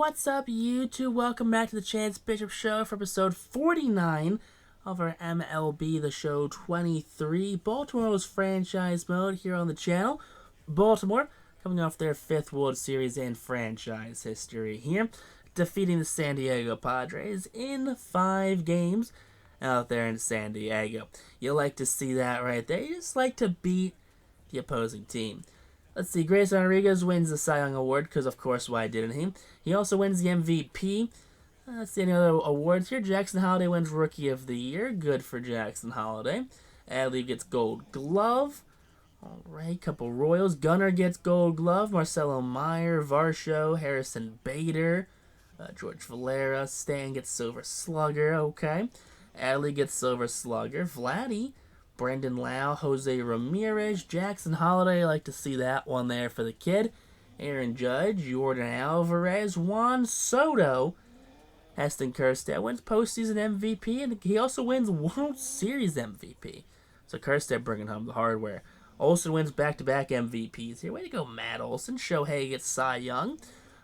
what's up, YouTube? Welcome back to the Chance Bishop Show for episode 49 of our MLB The Show 23 Baltimore's franchise mode here on the channel. Baltimore coming off their 5th World Series in franchise history here, defeating the San Diego Padres in 5 games out there in San Diego. You like to see that right there. You just like to beat the opposing team. Let's see, Grayson Rodriguez wins the Cy Young Award, because of course, why didn't he? He also wins the MVP. Let's see any other awards here. Jackson Holliday wins Rookie of the Year. Good for Jackson Holliday. Adley gets Gold Glove. Alright, couple Royals. Gunnar gets Gold Glove. Marcelo Meyer, Varsho, Harrison Bader, George Valera. Stan gets Silver Slugger. Okay. Adley gets Silver Slugger. Vladdy, Brendan Lau, Jose Ramirez, Jackson Holliday, I like to see that one there for the kid. Aaron Judge, Jordan Alvarez, Juan Soto, Heston Kjerstad wins postseason MVP, and he also wins World Series MVP. So Kjerstad bringing home the hardware. Olsen wins back-to-back MVPs here. Way to go, Matt Olson. Shohei gets Cy Young.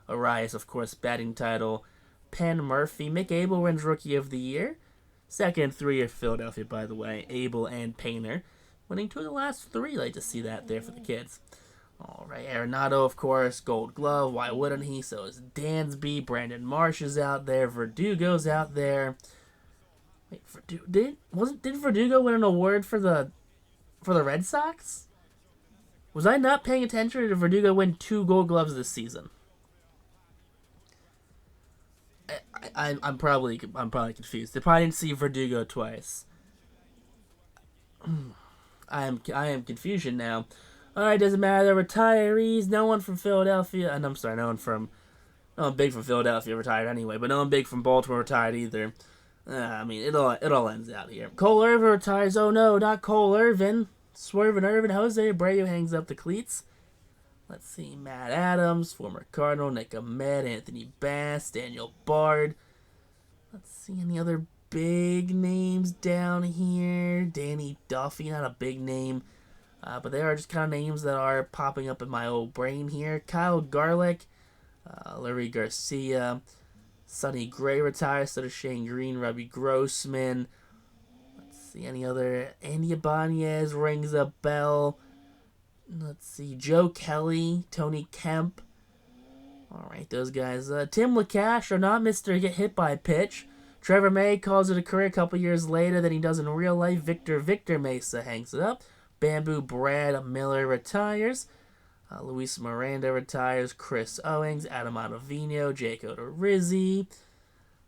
Arias, of course, batting title. Penn Murphy. Mick Abel wins Rookie of the Year. Second 3-year Philadelphia, by the way, Abel and Painter. Winning 2 of the last 3. Like to see that there for the kids. Alright, Arenado, of course, Gold Glove. Why wouldn't he? So is Dansby. Brandon Marsh is out there. Verdugo's out there. Wait, didn't Verdugo win an award for the Red Sox? Was I not paying attention, or did Verdugo win 2 Gold Gloves this season? I'm probably confused. They probably didn't see Verdugo twice. I am confusion now. Alright, doesn't matter. The retirees, no one from Philadelphia, and I'm sorry, no one big from Philadelphia retired anyway, but no one big from Baltimore retired either. I mean, it all ends out here. Cole Irvin retires. Oh no, not Cole Irvin. Swervin' Irvin. Jose Abreu hangs up the cleats. Let's see, Matt Adams, former Cardinal, Nick Ahmed, Anthony Bass, Daniel Bard. Let's see any other big names down here. Danny Duffy, not a big name, but they are just kind of names that are popping up in my old brain here. Kyle Garlick, Larry Garcia, Sonny Gray retires, so does Shane Green, Robbie Grossman. Let's see any other. Andy Ibanez rings a bell. Let's see, Joe Kelly, Tony Kemp. Alright, those guys. Tim LeCash are not Mr. Get Hit by a Pitch. Trevor May calls it a career a couple years later than he does in real life. Victor Mesa hangs it up. Bamboo Brad Miller retires. Luis Miranda retires. Chris Owings, Adam Ottavino, Jake Odorizzi.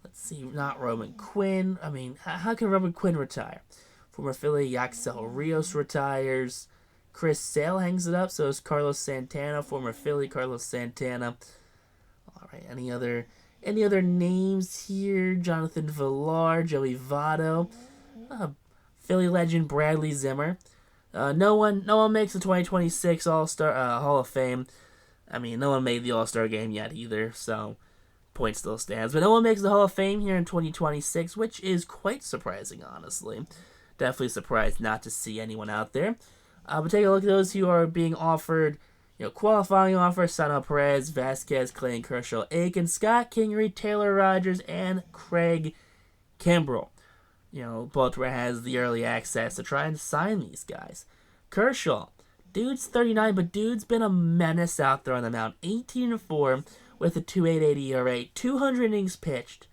Let's see, not Roman Quinn. I mean, how can Roman Quinn retire? Former Philly Yaxel Rios retires. Chris Sale hangs it up, so is Carlos Santana, former Philly Carlos Santana. Alright, any other names here? Jonathan Villar, Joey Votto, Philly legend Bradley Zimmer. No one makes the 2026 All-Star Hall of Fame. I mean, no one made the All-Star game yet either, so point still stands. But no one makes the Hall of Fame here in 2026, which is quite surprising, honestly. Definitely surprised not to see anyone out there. But take a look at those who are being offered, qualifying offers: Sanel Perez, Vasquez, Clayton Kershaw, Aiken, Scott Kingery, Taylor Rogers, and Craig Kimbrell. Baltimore has the early access to try and sign these guys. Kershaw, dude's 39, but dude's been a menace out there on the mound. 18-4 with a 2.88 ERA, 200 innings pitched.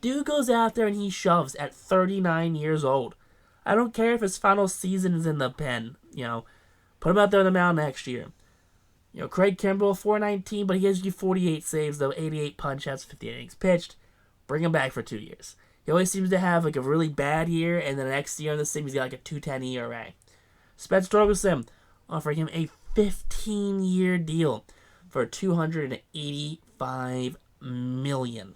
Dude goes out there and he shoves at 39 years old. I don't care if his final season is in the pen. Put him out there on the mound next year. Craig Kimbrell, 419, but he gives you 48 saves, though, 88 punch-outs, 58 innings pitched. Bring him back for 2 years. He always seems to have, a really bad year, and then the next year in the same, he's got, a 2.10 ERA. Spence Torkelson, offering him a 15-year deal for $285 million.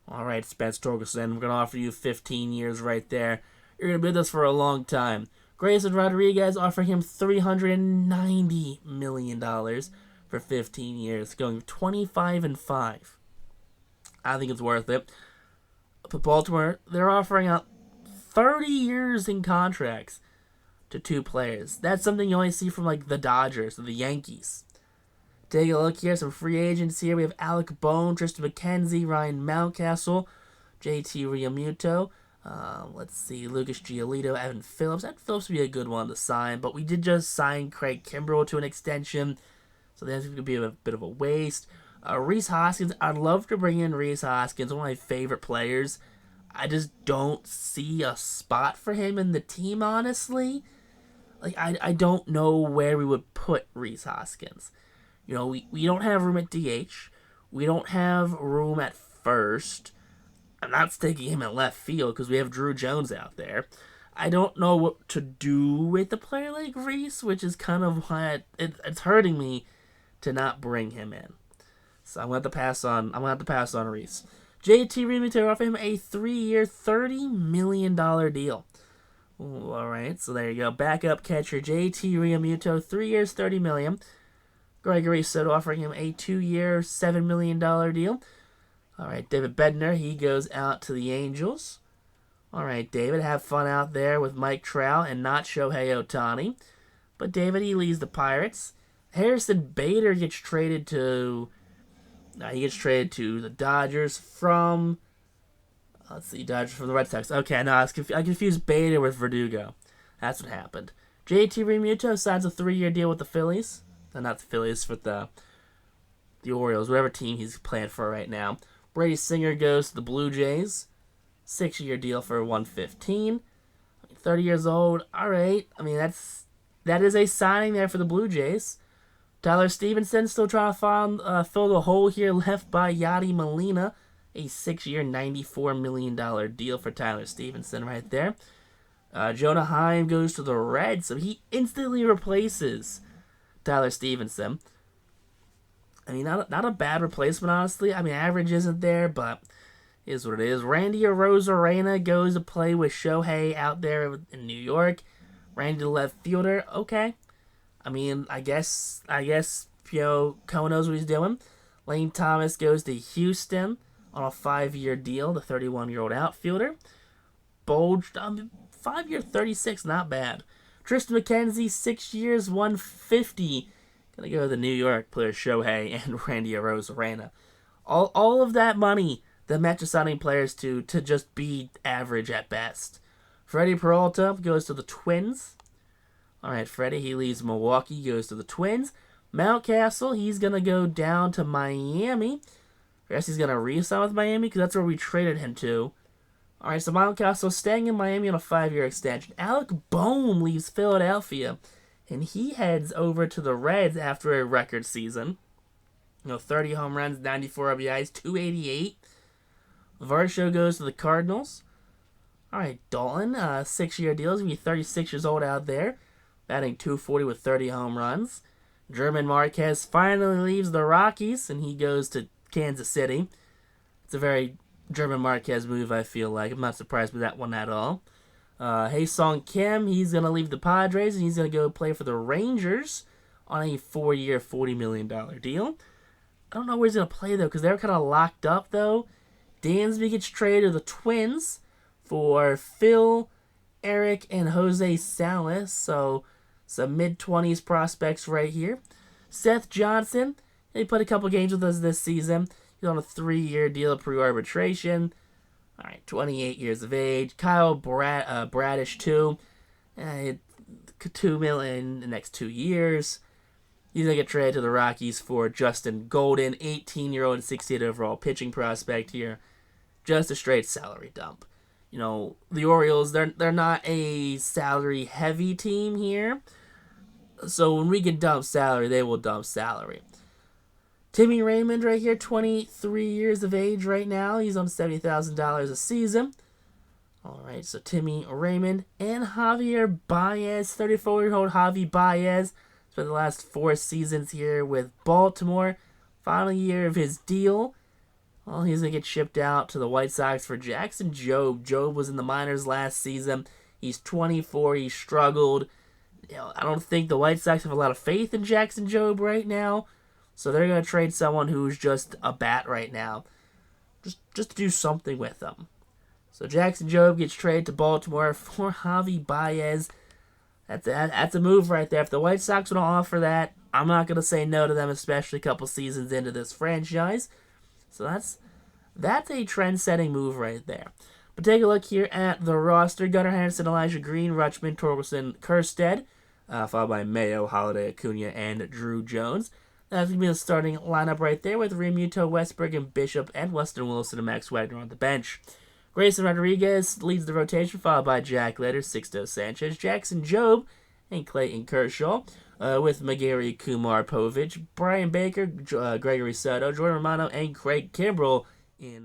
All right, Spence Torkelson, we're going to offer you 15 years right there. You're going to be with us for a long time. Grayson Rodriguez offering him $390 million for 15 years, going 25-5. I think it's worth it. But Baltimore, they're offering up 30 years in contracts to 2 players. That's something you only see from the Dodgers or the Yankees. Take a look here. Some free agents here. We have Alec Bohm, Tristan McKenzie, Ryan Mountcastle, JT Realmuto. Let's see, Lucas Giolito, Evan Phillips. Evan Phillips would be a good one to sign, but we did just sign Craig Kimbrell to an extension, so that's going to be a bit of a waste. Rhys Hoskins, I'd love to bring in Rhys Hoskins, one of my favorite players. I just don't see a spot for him in the team, honestly. Like, I don't know where we would put Rhys Hoskins. You know, we don't have room at DH. We don't have room at first. I'm not sticking him at left field because we have Drew Jones out there. I don't know what to do with a player like Rhys, which is kind of why it's hurting me to not bring him in. So I'm going to have to pass on Rhys. JT Realmuto, offer him a 3-year, $30 million deal. Ooh, all right, so there you go. Backup catcher JT Realmuto, 3 years, $30 million. Gregory Soto offering him a 2-year, $7 million deal. All right, David Bednar, he goes out to the Angels. All right, David, have fun out there with Mike Trout and not Shohei Ohtani. But David, he leaves the Pirates. Harrison Bader gets traded to... the Dodgers from... Let's see, Dodgers from the Red Sox. Okay, no, I confused Bader with Verdugo. That's what happened. JT Realmuto signs a 3-year deal with the Phillies. Not the Phillies, but the Orioles, whatever team he's playing for right now. Brady Singer goes to the Blue Jays. 6-year deal for $115. 30 years old. All right. I mean, that is a signing there for the Blue Jays. Tyler Stevenson still trying to fill the hole here left by Yadi Molina. A 6-year, $94 million deal for Tyler Stevenson right there. Jonah Heim goes to the Reds, so he instantly replaces Tyler Stevenson. I mean, not a bad replacement, honestly. I mean, average isn't there, but it is what it is. Randy Arozarena goes to play with Shohei out there in New York. Randy the left fielder, okay. I mean, I guess Kono knows what he's doing. Lane Thomas goes to Houston on a 5-year deal, the 31-year-old outfielder. Bulge, 5-year, 36, not bad. Tristan McKenzie, 6 years, $150. Gonna go to the New York players Shohei and Randy Arozarena. All of that money the Mets are signing players to just be average at best. Freddie Peralta goes to the Twins. All right, Freddie, he leaves Milwaukee, goes to the Twins. Mountcastle, he's gonna go down to Miami. I guess he's gonna re-sign with Miami because that's where we traded him to. All right, so Mountcastle staying in Miami on a 5-year extension. Alec Bohm leaves Philadelphia, and he heads over to the Reds after a record season. 30 home runs, 94 RBIs, 288. Varsho goes to the Cardinals. All right, Dalton, 6-year deal. He's going to be 36 years old out there, batting .240 with 30 home runs. German Marquez finally leaves the Rockies, and he goes to Kansas City. It's a very German Marquez move, I feel like. I'm not surprised with that one at all. Hae-Sung Kim, he's going to leave the Padres, and he's going to go play for the Rangers on a 4-year, $40 million deal. I don't know where he's going to play, though, because they're kind of locked up, though. Dansby gets traded to the Twins for Phil, Eric, and Jose Salas. So, some mid-20s prospects right here. Seth Johnson, he played a couple games with us this season. He's on a 3-year deal of pre-arbitration. All right, 28 years of age. Kyle Bradish, too. $2 million in the next 2 years. He's going to get traded to the Rockies for Justin Golden, 18-year-old and 68 overall pitching prospect here. Just a straight salary dump. The Orioles, they're not a salary-heavy team here. So when we can dump salary, they will dump salary. Timmy Raymond right here, 23 years of age right now. He's on $70,000 a season. All right, so Timmy Raymond and Javier Baez, 34-year-old Javi Baez. Spent the last 4 seasons here with Baltimore. Final year of his deal. Well, he's going to get shipped out to the White Sox for Jackson Jobe. Jobe was in the minors last season. He's 24. He struggled. I don't think the White Sox have a lot of faith in Jackson Jobe right now. So they're going to trade someone who's just a bat right now. Just to do something with them. So Jackson Jobe gets traded to Baltimore for Javi Baez. That's a move right there. If the White Sox would offer that, I'm not going to say no to them, especially a couple seasons into this franchise. So that's a trend-setting move right there. But take a look here at the roster. Gunnar Henderson, Elijah Green, Rutschman, Torkelson, Kerstead, followed by Mayo, Holiday, Acuna, and Drew Jones. That's going to be the starting lineup right there with Realmuto, Westberg, and Bishop, and Weston Wilson and Max Wagner on the bench. Grayson Rodriguez leads the rotation, followed by Jack Leiter, Sixto Sanchez, Jackson Jobe, and Clayton Kershaw, with McGarry, Kumar, Povich, Brian Baker, Gregory Soto, Jordan Romano, and Craig Kimbrell in